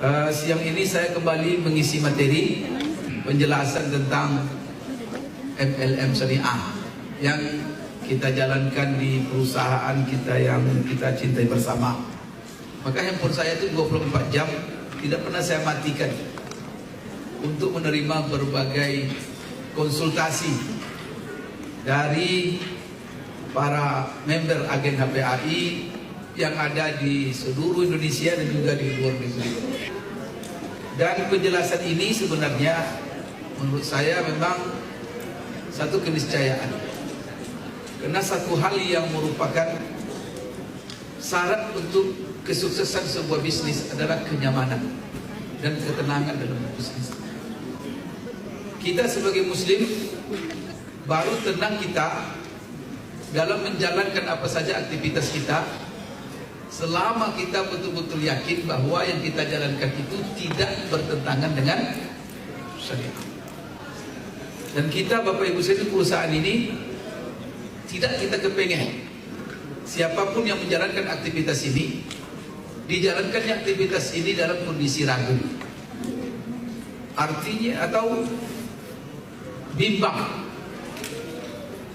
Siang ini saya kembali mengisi materi penjelasan tentang MLM Syariah yang kita jalankan di perusahaan kita yang kita cintai bersama. Maka handphone saya itu 24 jam tidak pernah saya matikan untuk menerima berbagai konsultasi dari para member agen HPAI yang ada di seluruh Indonesia dan juga di luar negeri. Dan penjelasan ini sebenarnya menurut saya memang satu keniscayaan. Karena satu hal yang merupakan syarat untuk kesuksesan sebuah bisnis adalah kenyamanan dan ketenangan dalam bisnis. Kita sebagai muslim baru tenang kita dalam menjalankan apa saja aktivitas kita selama kita betul-betul yakin bahwa yang kita jalankan itu tidak bertentangan dengan syariat. Dan kita Bapak Ibu sekalian, perusahaan ini tidak kita kepengen siapapun yang menjalankan aktivitas ini dijalankannya aktivitas ini dalam kondisi ragu, artinya atau bimbang,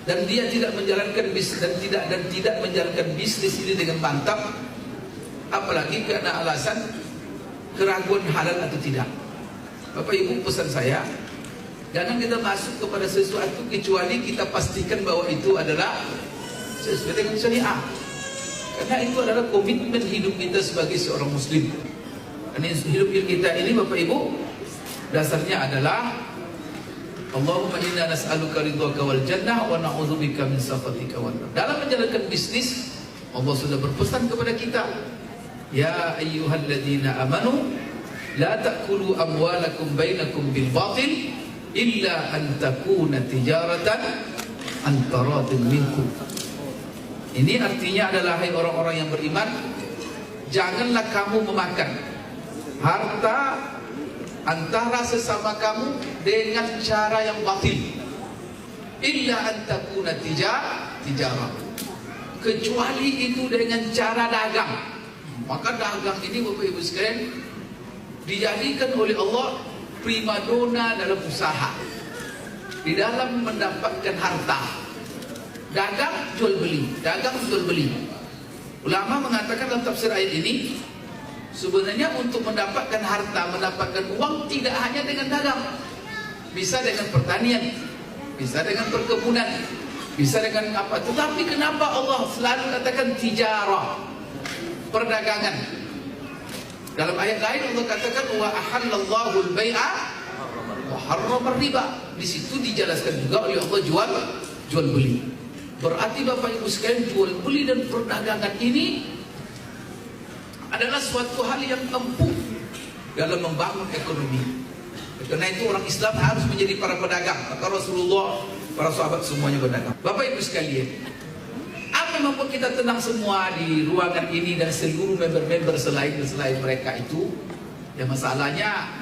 dan dia tidak menjalankan bisnis dan tidak menjalankan bisnis ini dengan mantap, apalagi karena alasan keraguan halal atau tidak. Bapak Ibu, pesan saya, jangan kita masuk kepada sesuatu kecuali kita pastikan bahwa itu adalah sesuai dengan syariah. Karena itu adalah komitmen hidup kita sebagai seorang muslim. Karena hidup kita ini Bapak Ibu dasarnya adalah Allahumma inna nas'aluka ridhaka wal jannah wa na'udzubika min sakhatika wan nar. Dalam menjalankan bisnis Allah sudah berpesan kepada kita, ya ayyuhalladzina amanu la ta'kulu amwalakum bainakum bil batil illa an takuna tijaratan an taradin minkum. Ini artinya adalah, hai orang-orang yang beriman, janganlah kamu memakan harta antara sesama kamu dengan cara yang batil, illa an takuna tijarah, kecuali itu dengan cara dagang. Maka dagang ini Bapak Ibu sekalian dijadikan oleh Allah primadona dalam usaha, di dalam mendapatkan harta. Dagang jual beli, dagang jual beli. Ulama mengatakan dalam tafsir ayat ini, sebenarnya untuk mendapatkan harta, mendapatkan uang tidak hanya dengan dagang, bisa dengan pertanian, bisa dengan perkebunan, bisa dengan apa. Tetapi kenapa Allah selalu katakan tijarah, perdagangan? Dalam ayat lain Allah katakan wa ahallallahu al-bai'a wa harrama riba. Di situ dijelaskan juga oleh Allah jual beli. Berarti Bapak Ibu sekalian, jual beli dan perdagangan ini adalah suatu hal yang empuh dalam membangun ekonomi. Karena itu orang Islam harus menjadi para pedagang. Maka Rasulullah, para sahabat semuanya berdagang. Bapak Ibu sekalian, apa yang membuat kita tenang semua di ruangan ini dan seluruh member-member selain mereka itu? Ya masalahnya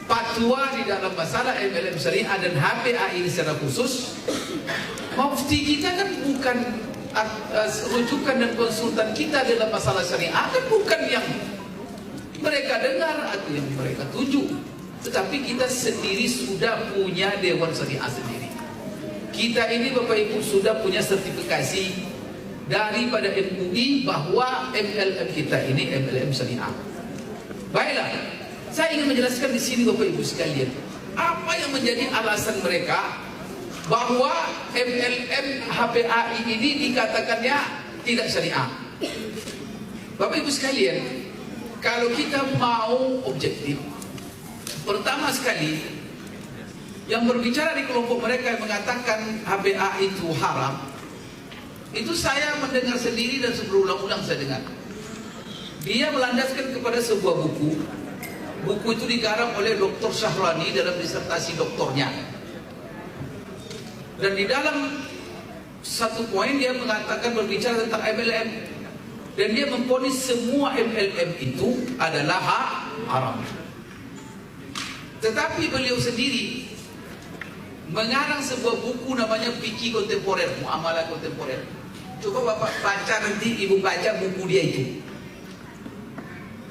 fatwa di dalam masalah MLM Syariah dan HPAI secara khusus, mufti kita kan bukan rujukan dan konsultan kita dalam masalah syariah, kan bukan yang mereka dengar atau yang mereka tuju, tetapi kita sendiri sudah punya dewan syariah sendiri. Kita ini Bapak Ibu sudah punya sertifikasi daripada MUI bahwa MLM kita ini MLM syariah. Baiklah, saya ingin menjelaskan di sini Bapak Ibu sekalian, apa yang menjadi alasan mereka bahwa MLM HPAI ini dikatakannya tidak syariah. Bapak Ibu sekalian, kalau kita mau objektif, pertama sekali yang berbicara di kelompok mereka yang mengatakan HPAI itu haram, itu saya mendengar sendiri dan berulang-ulang saya dengar. Dia melandaskan kepada sebuah buku. Buku itu digarap oleh Dr. Syahrani dalam disertasi doktornya. Dan di dalam satu poin dia mengatakan berbicara tentang MLM, dan dia memponis semua MLM itu adalah haram. Tetapi beliau sendiri mengarang sebuah buku namanya Fikih Kontemporer, Muamalah Kontemporer. Coba Bapak baca, nanti Ibu baca buku dia itu.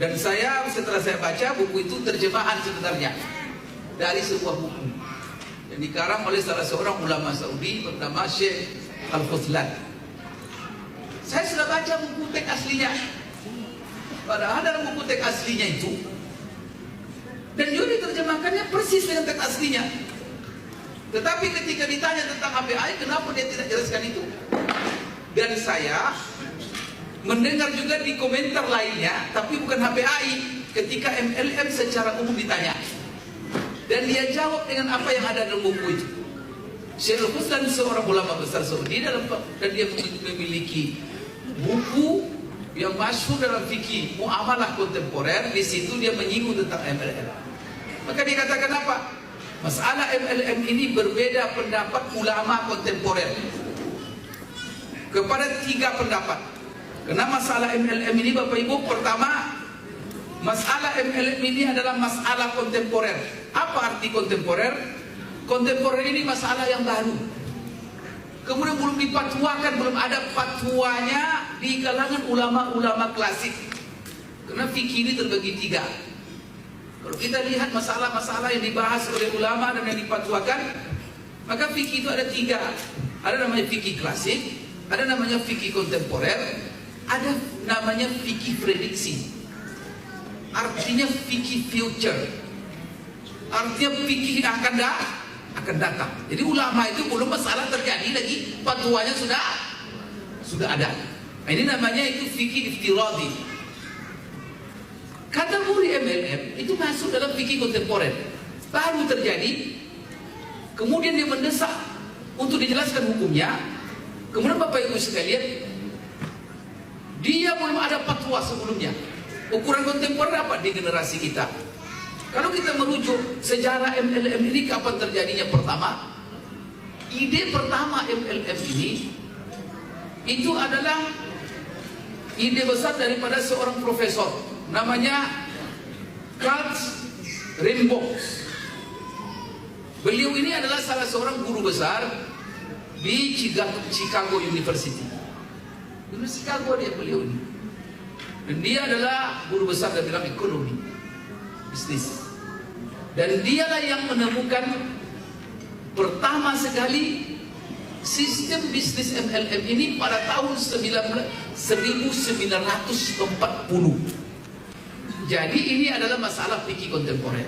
Dan setelah saya baca buku itu terjemahan sebenarnya dari sebuah buku yang dikarang oleh salah seorang ulama Saudi bernama Syekh Al-Khuzlan. Saya sudah baca buku teks aslinya. Padahal dalam buku teks aslinya itu, dan juga diterjemahkannya persis dengan teks aslinya. Tetapi ketika ditanya tentang HPI, kenapa dia tidak jelaskan itu? Dan saya mendengar juga di komentar lainnya, tapi bukan HPI, ketika MLM secara umum ditanya. Dan dia jawab dengan apa yang ada dalam buku itu. Syekh Al-Khuzlan seorang ulama besar Saudi dan dia memiliki buku yang masyhur dalam fikih muamalah kontemporer. Di situ dia menyinggung tentang MLM. Maka dia katakan apa? Masalah MLM ini berbeda pendapat ulama kontemporer kepada 3 pendapat. Karena masalah MLM ini Bapak Ibu, pertama, masalah MLM ini adalah masalah kontemporer. Apa arti kontemporer? Kontemporer ini masalah yang baru. Kemudian belum dipatwakan, belum ada fatwanya di kalangan ulama-ulama klasik. Karena fikih ini terbagi 3. Kalau kita lihat masalah-masalah yang dibahas oleh ulama dan yang dipatwakan, maka fikih itu ada 3. Ada namanya fikih klasik, ada namanya fikih kontemporer, ada namanya fikih prediksi. Artinya fikih future. Artinya fikih akan datang. Jadi ulama itu belum masalah terjadi lagi, fatwanya sudah ada. Nah, ini namanya itu fikih iftiradi. Kategori MLM itu masuk dalam fikih kontemporer, baru terjadi. Kemudian dia mendesak untuk dijelaskan hukumnya. Kemudian Bapak Ibu sekalian, dia belum ada fatwa sebelumnya. Ukuran kontemporer apa di generasi kita? Kalau kita merujuk sejarah MLM ini kapan terjadinya pertama? Ide pertama MLM ini itu adalah ide besar daripada seorang profesor namanya Carl Rimbaud. Beliau ini adalah salah seorang guru besar di Chicago University. Di Chicago beliau ini. Dan dia adalah guru besar dalam bidang ekonomi, bisnis. Dan dialah yang menemukan pertama sekali sistem bisnis MLM ini pada tahun 1940. Jadi ini adalah masalah fikih kontemporer.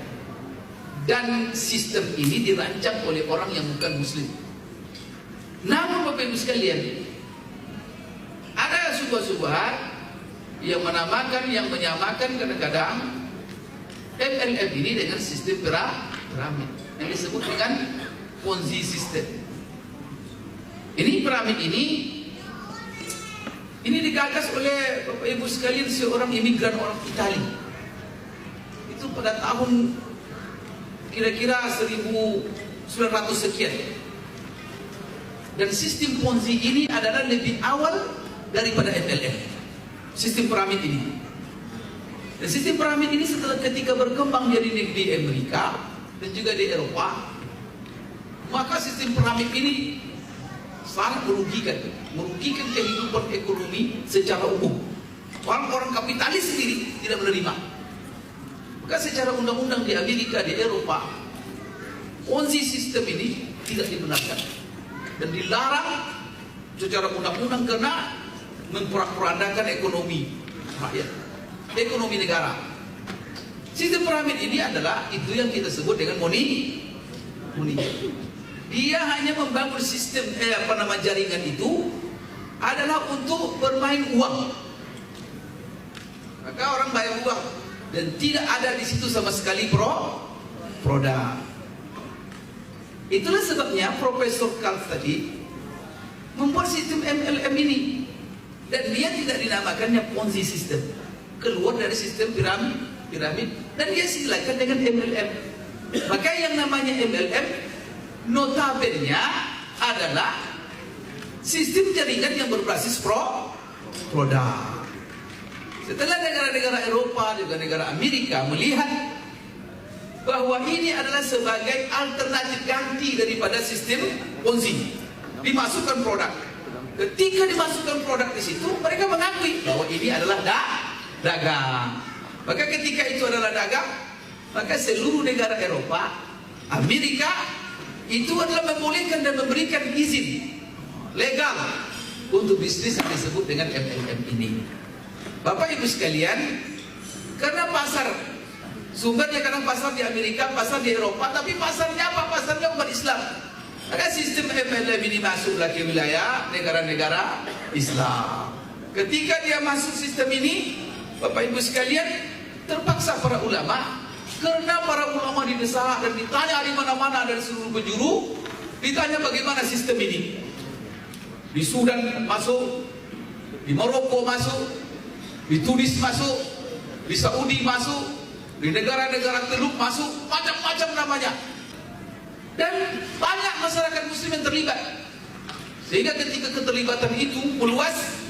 Dan sistem ini dirancang oleh orang yang bukan muslim. Namun Bapak Ibu sekalian, ada subhat-subhat yang menyamakan kadang-kadang MLM ini dengan sistem piramid yang disebut dengan Ponzi system. Ini piramid ini digagas oleh Bapak Ibu sekalian seorang imigran orang Itali. Itu pada tahun kira-kira 1900 sekian. Dan sistem Ponzi ini adalah lebih awal daripada MLM. Sistem piramid ini. Dan sistem piramid ini setelah ketika berkembang di Amerika dan juga di Eropa, maka sistem piramid ini sangat merugikan kehidupan ekonomi secara umum. Orang-orang kapitalis sendiri tidak menerima. Maka secara undang-undang di Amerika, di Eropa, Ponzi sistem ini tidak dibenarkan dan dilarang secara undang-undang karena memporak-porandakan ekonomi rakyat, ekonomi negara. Sistem piramid ini adalah itu yang kita sebut dengan money. Dia hanya membangun sistem jaringan itu adalah untuk bermain uang. Maka orang bayar uang dan tidak ada di situ sama sekali produk. Itulah sebabnya Profesor Carl tadi membuat sistem MLM ini. Dan dia tidak dinamakannya Ponzi system, keluar dari sistem piramid, dan dia silakan dengan MLM. Maka yang namanya MLM notabene adalah sistem jaringan yang berbasis produk. Setelah negara-negara Eropa juga negara Amerika melihat bahwa ini adalah sebagai alternatif ganti daripada sistem Ponzi, dimasukkan produk. Ketika dimasukkan produk di situ, mereka mengakui bahwa ini adalah dagang. Maka ketika itu adalah dagang, maka seluruh negara Eropa, Amerika itu adalah membolehkan dan memberikan izin legal untuk bisnis yang disebut dengan MLM ini. Bapak Ibu sekalian, karena pasar sumbernya karena pasar di Amerika, pasar di Eropa, tapi pasarnya apa? Pasarnya umat Islam. Maka sistem MLM ini masuklah ke wilayah negara-negara Islam. Ketika dia masuk sistem ini, Bapak Ibu sekalian, terpaksa para ulama, karena para ulama didesak dan ditanya di mana-mana dari seluruh penjuru, ditanya bagaimana sistem ini. Di Sudan masuk, di Maroko masuk, di Tunis masuk, di Saudi masuk, di negara-negara Teluk masuk, macam-macam namanya. Dan banyak masyarakat muslim yang terlibat. Sehingga ketika keterlibatan itu meluas,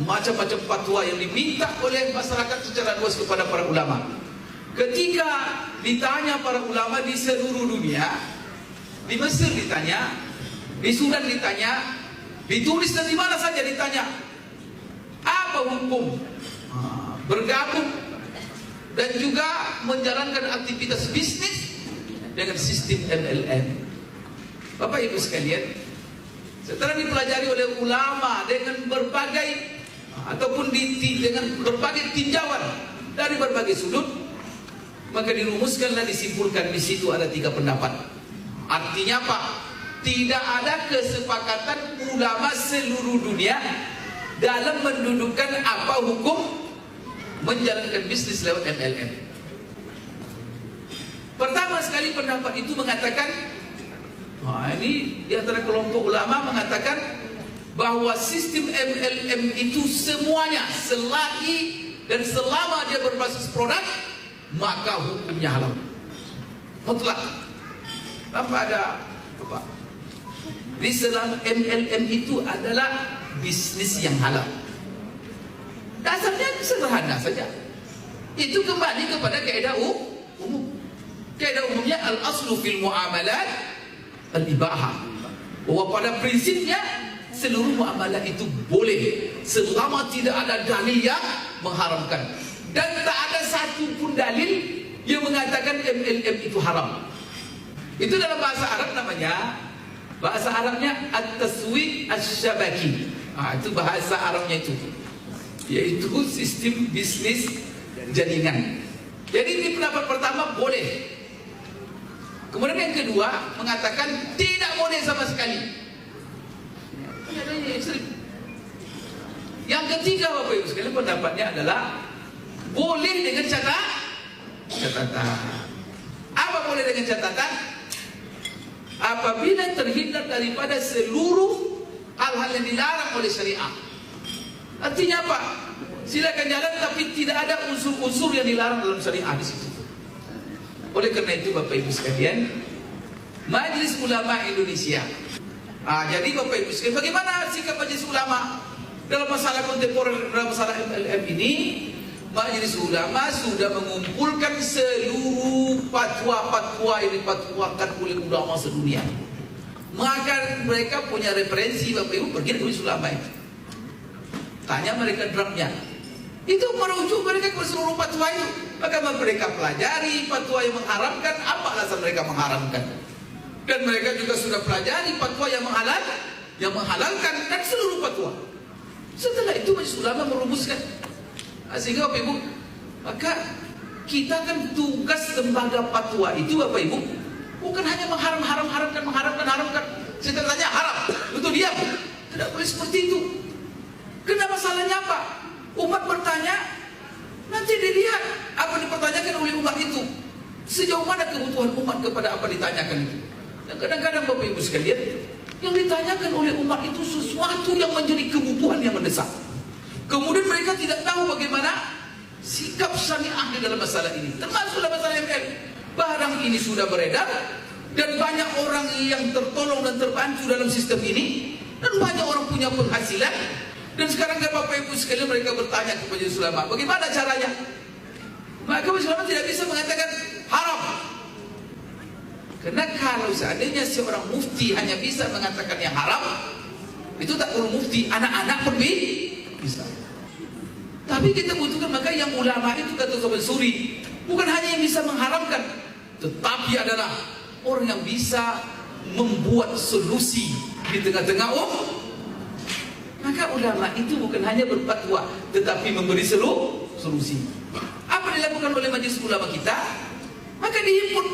macam-macam fatwa yang diminta oleh masyarakat secara luas kepada para ulama. Ketika ditanya para ulama di seluruh dunia, di Mesir ditanya, di Sudan ditanya, di Tunis dan di mana saja ditanya, apa hukum bergabung dan juga menjalankan aktivitas bisnis dengan sistem MLM. Bapak Ibu sekalian, setelah dipelajari oleh ulama dengan berbagai ataupun dengan berbagai tinjauan dari berbagai sudut, maka dirumuskan dan disimpulkan di situ ada 3 pendapat. Artinya apa? Tidak ada kesepakatan ulama seluruh dunia dalam mendudukkan apa hukum menjalankan bisnis lewat MLM. Pertama sekali pendapat itu mengatakan, ini di antara kelompok ulama mengatakan bahwa sistem MLM itu semuanya selagi dan selama dia berbasis produk, maka hukumnya halal mutlak. Apa ada apa? Di dalam MLM itu adalah bisnis yang halal. Dasarnya sederhana saja. Itu kembali kepada kaidah umum. Kaidah umumnya al-aslu fil muamalat al-ibahah. Bahwa pada prinsipnya seluruh muamalah itu boleh selama tidak ada dalil yang mengharamkan. Dan tak ada satu pun dalil yang mengatakan MLM itu haram. Itu dalam bahasa Arab namanya, bahasa Arabnya at-taswid asy-syabaki. Itu bahasa Arabnya itu, yaitu sistem bisnis jaringan. Jadi ini pendapat pertama boleh. Kemudian yang kedua mengatakan tidak boleh sama sekali. Yang ketiga Bapak Ibu sekalian pendapatnya adalah boleh dengan catatan. Apa boleh dengan catatan? Apabila terhindar daripada seluruh hal-hal yang dilarang oleh syariah. Artinya apa? Silakan jalan tapi tidak ada unsur-unsur yang dilarang dalam syariah di situ. Oleh karena itu Bapak Ibu sekalian, Majelis Ulama Indonesia. Jadi Bapak Ibu sekalian, bagaimana sikap Majelis Ulama dalam masalah kontemporer, dalam masalah MLM ini? Majelis Ulama sudah mengumpulkan seluruh fatwa-fatwa yang dipatwakan oleh ulama sedunia. Maka mereka punya referensi, Bapak Ibu pergi ke Majelis Ulama itu. Tanya mereka draftnya. Itu merujuk mereka ke seluruh fatwa itu. Maka mereka pelajari fatwa yang mengharamkan, apa alasan mereka mengharamkan. Dan mereka juga sudah pelajari fatwa yang menghalalkan dan seluruh fatwa. Setelah itu Majelis Ulama merumuskan. Sehingga Bapak Ibu, maka kita kan tugas lembaga fatwa itu Bapak Ibu bukan hanya mengharamkan. Saya tanya haram, betul diam. Tidak boleh seperti itu. Kenapa masalahnya apa? Umat bertanya, nanti dilihat apa yang dipertanyakan oleh umat itu. Sejauh mana kebutuhan umat kepada apa ditanyakan itu. Dan kadang-kadang Bapak Ibu sekalian, yang ditanyakan oleh umat itu sesuatu yang menjadi kebutuhan yang mendesak. Kemudian mereka tidak tahu bagaimana sikap syariah di dalam masalah ini. Termasuk dalam masalah ML. Barang ini sudah beredar dan banyak orang yang tertolong dan terbantu dalam sistem ini, dan banyak orang punya penghasilan. Dan sekarang Bapak Ibu sekalian mereka bertanya kepada Majelis Ulama, bagaimana caranya? Maka Majelis Ulama tidak bisa mengatakan haram. Karena kalau seandainya seorang mufti hanya bisa mengatakan yang haram, itu tak perlu mufti, anak-anak pun bisa. Tapi kita butuhkan, maka yang ulama itu kata Sobat Suri, bukan hanya yang bisa mengharamkan, tetapi adalah orang yang bisa membuat solusi di tengah-tengah Maka ulama itu bukan hanya berfatwa, tetapi memberi solusi. Apa dilakukan oleh majelis ulama kita? Maka dihimpun.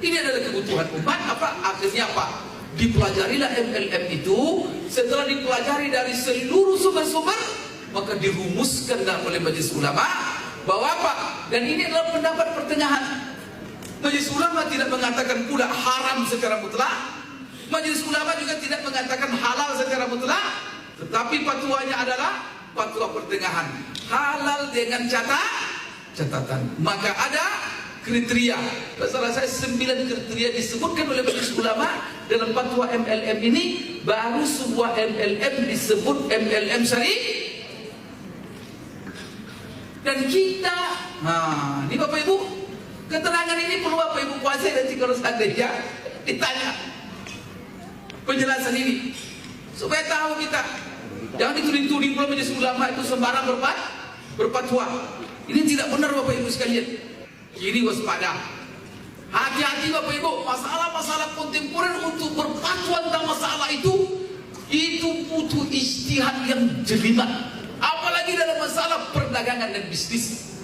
Ini adalah kebutuhan umat. Akhirnya apa? Dipelajarilah MLM itu. Setelah dipelajari dari seluruh sumber-sumber, maka dirumuskan oleh majelis ulama bahwa apa? Dan ini adalah pendapat pertengahan. Majelis ulama tidak mengatakan pula haram secara mutlak. Majelis ulama juga tidak mengatakan halal secara mutlak. Tetapi fatwanya adalah fatwa pertengahan. Halal dengan catatan. Maka ada kriteria. Salah saya 9 kriteria disebutkan oleh majelis ulama dalam fatwa MLM ini. Baru sebuah MLM disebut MLM syar'i. Dan kita, ini Bapak Ibu, keterangan ini perlu Bapak Ibu kuasai. Nanti kalau seandainya ditanya penjelasan ini, supaya tahu kita. Jangan dituding-tuding pula majelis ulama itu sembarang berfatwa. Ini tidak benar Bapak Ibu sekalian. Jadi waspada. Hati-hati Bapak Ibu, masalah-masalah kontemporer untuk berfatwa tentang masalah itu butuh ijtihad yang jelimet. Apalagi dalam masalah perdagangan dan bisnis.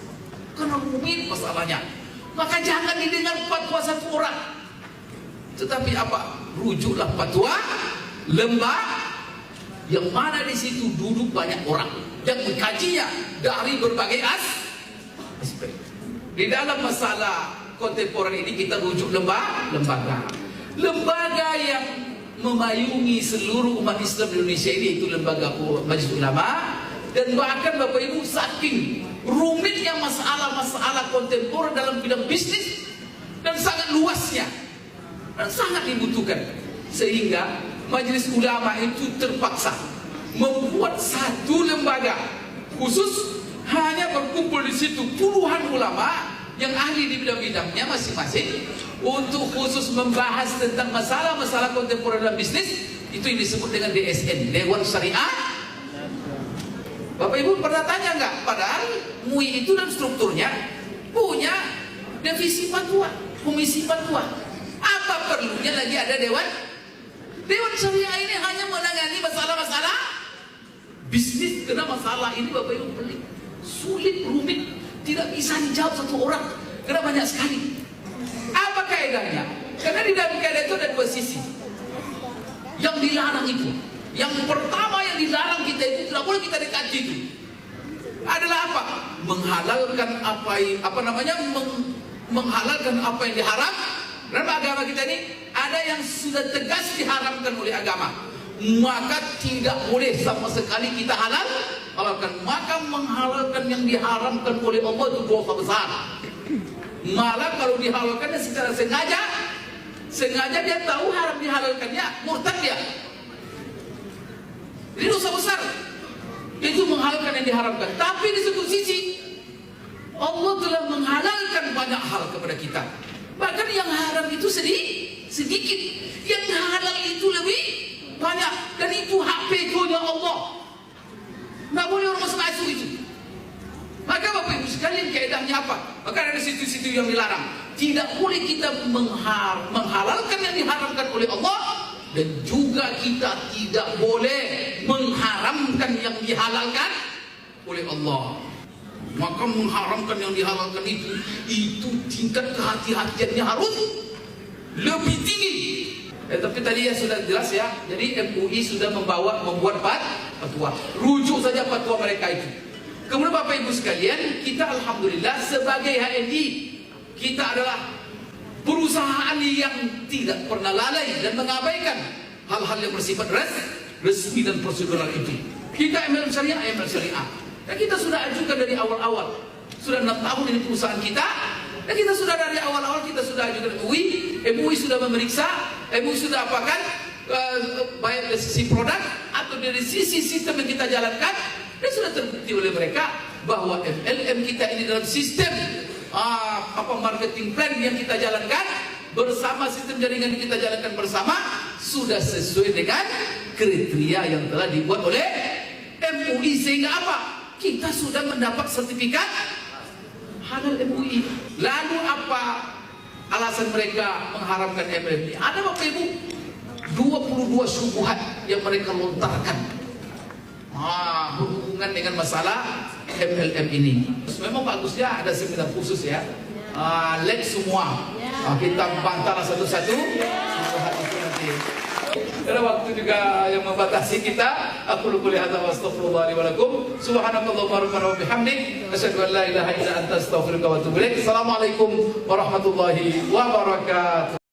Karena rumit masalahnya. Maka jangan didengar fatwa satu orang. Tetapi apa? Rujuklah fatwa lembaga yang mana di situ duduk banyak orang yang mengkajinya dari berbagai aspek. Di dalam masalah kontemporer ini kita rujuk lembaga yang memayungi seluruh umat Islam di Indonesia ini, itu lembaga Majelis Ulama. Dan bahkan Bapak Ibu, saking rumitnya masalah-masalah kontemporer dalam bidang bisnis dan sangat luasnya dan sangat dibutuhkan, sehingga Majelis Ulama itu terpaksa membuat satu lembaga khusus, hanya berkumpul di situ puluhan ulama yang ahli di bidang-bidangnya masing-masing untuk khusus membahas tentang masalah-masalah kontemporer dalam bisnis. Itu yang disebut dengan DSN, Dewan Syariah. Bapak Ibu pernah tanya nggak? Padahal MUI itu dan strukturnya punya divisi fatwa, komisi fatwa. Apa perlunya lagi ada Dewan Syariah? Ini hanya menangani masalah-masalah bisnis. Karena masalah ini Bapak Ibu pelik, sulit, rumit, tidak bisa dijawab satu orang karena banyak sekali. Apa kaedahnya? Karena di dalam kaedah itu ada dua sisi. Yang dilarang itu, yang pertama yang dilarang kita itu tidak boleh kita dekati itu adalah apa? Menghalalkan menghalalkan apa yang diharam. Dalam agama kita ini ada yang sudah tegas diharamkan oleh agama, maka tidak boleh sama sekali kita halalkan. Maka menghalalkan yang diharamkan oleh Allah itu dosa besar. Malah kalau dihalalkan secara sengaja dia tahu haram dihalalkannya, murtad dia. Ini dosa besar. Itu menghalalkan yang diharamkan. Tapi di satu sisi Allah telah menghalalkan banyak hal kepada kita. Bahkan yang haram itu sedikit, yang halal itu lebih banyak. Dan itu hak pegonya Allah. Nggak boleh orang masuk itu. Maka Bapak Ibu sekalian, kaedahnya apa? Maka ada situ-situ yang dilarang. Tidak boleh kita menghalalkan yang diharamkan oleh Allah, dan juga kita tidak boleh mengharamkan yang dihalalkan oleh Allah. Maka mengharamkan yang dihalalkan itu tingkat kehati-hatiannya harus lebih tinggi. Tapi tadi ya sudah jelas ya. Jadi MUI sudah membuat fatwa. Rujuk saja fatwa mereka itu. Kemudian Bapak Ibu sekalian, kita alhamdulillah sebagai HNI, kita adalah perusahaan yang tidak pernah lalai dan mengabaikan hal-hal yang bersifat resmi dan prosedural itu. Kita MLM Syariah. Dan kita sudah ajukan dari awal-awal. Sudah 6 tahun ini perusahaan kita. Dan kita sudah dari awal-awal kita sudah ajukan MUI. MUI sudah memeriksa. MUI sudah apakan, baik dari sisi produk atau dari sisi sistem yang kita jalankan. Dan sudah terbukti oleh mereka bahwa MLM kita ini dalam sistem marketing plan yang kita jalankan bersama, sistem jaringan yang kita jalankan bersama, sudah sesuai dengan kriteria yang telah dibuat oleh MUI. Sehingga apa? kita sudah mendapat sertifikat halal MUI. Lalu apa alasan mereka mengharamkan MLM ini? Ada Bapak Ibu 22 syubhat yang mereka lontarkan berhubungan dengan masalah MLM ini. Memang bagus ya ada seminar khusus ya. Like semua. Kita bantah satu-satu syubhat itu nanti. Karena waktu juga yang membatasi kita. Aku lupa lihat wa astaghfirullah li wa lakum. Subhanakallahumma rabbana wa bihamdik asyhadu an la ilaha illa anta astaghfiruka wa atubu ilaik. Assalamualaikum warahmatullahi wabarakatuh.